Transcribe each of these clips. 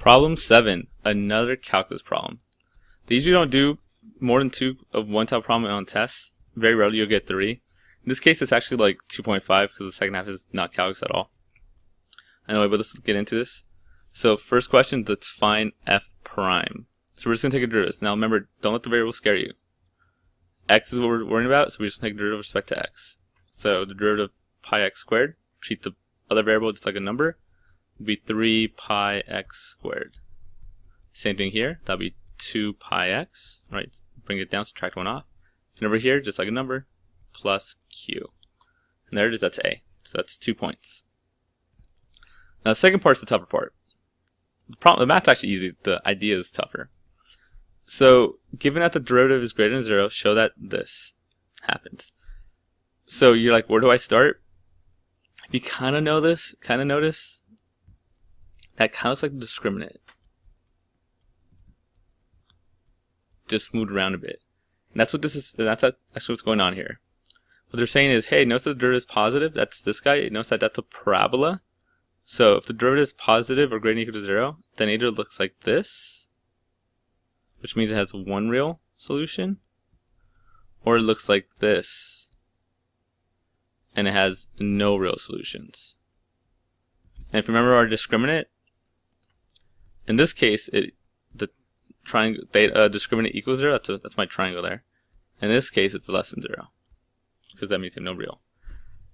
Problem 7, another calculus problem. They usually don't do more than 2 of one type of problem on tests. Very rarely you'll get 3. In this case, it's actually like 2.5 because the second half is not calculus at all. Anyway, but let's get into this. So first question, let's find f prime. So we're just going to take a derivative. Now remember, don't let the variable scare you. X is what we're worrying about, so we just take a derivative with respect to x. So the derivative of pi x squared, treat the other variable just like a number, would be 3 pi x squared. Same thing here, that'll be 2 pi x, right? Bring it down, subtract 1 off. And over here, just like a number, plus q. And there it is, that's a. So that's 2 points. Now the second part's the tougher part. The math's actually easy, the idea is tougher. So given that the derivative is greater than 0, show that this happens. So you're like, where do I start? If you kind of know this, kind of notice, that kind of looks like the discriminant. Just moved around a bit. And that's what this is, that's actually what's going on here. What they're saying is, hey, notice that the derivative is positive, that's this guy, notice that that's a parabola. So if the derivative is positive or greater than or equal to 0, then it either looks like this, which means it has one real solution, or it looks like this, and it has no real solutions. And if you remember our discriminant, in this case, the triangle discriminant equals 0. That's my triangle there. In this case, it's less than 0, because that means you have no real.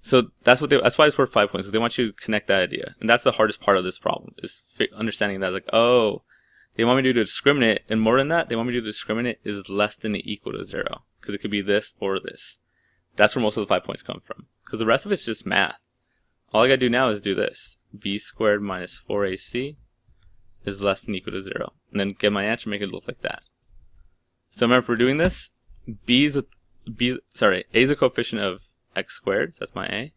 So that's why it's worth 5 points. Because they want you to connect that idea, and that's the hardest part of this problem is understanding that. Like, oh, they want me to do the discriminant, and more than that, they want me to do the discriminant is less than or equal to 0, because it could be this or this. That's where most of the 5 points come from. Because the rest of it's just math. All I gotta do now is do this: b squared minus 4ac is less than or equal to 0, and then get my answer, make it look like that. So remember, if we're doing this, a is a coefficient of x squared, so that's my a.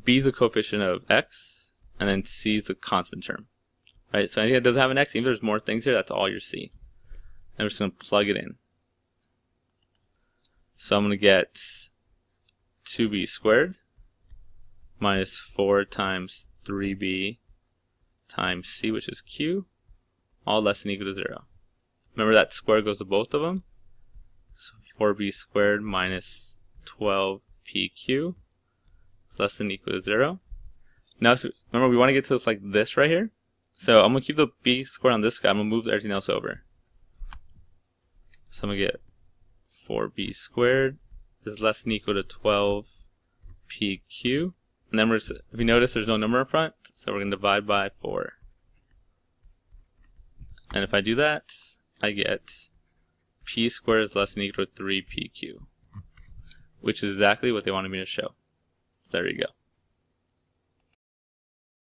B is a coefficient of x, and then c is a constant term. Right, so anything that doesn't have an x, even if there's more things here, that's all your c. And we're just going to plug it in. So I'm going to get 2b squared minus 4 times 3b times c, which is q, all less than or equal to 0. Remember that square goes to both of them. So 4b squared minus 12pq is less than or equal to 0. Now, so remember, we want to get to like this right here. So I'm going to keep the b squared on this guy. I'm going to move everything else over. So I'm going to get 4b squared is less than or equal to 12pq. And then if you notice, there's no number in front, so we're going to divide by 4. And if I do that, I get p squared is less than or equal to 3pq, which is exactly what they wanted me to show. So there you go.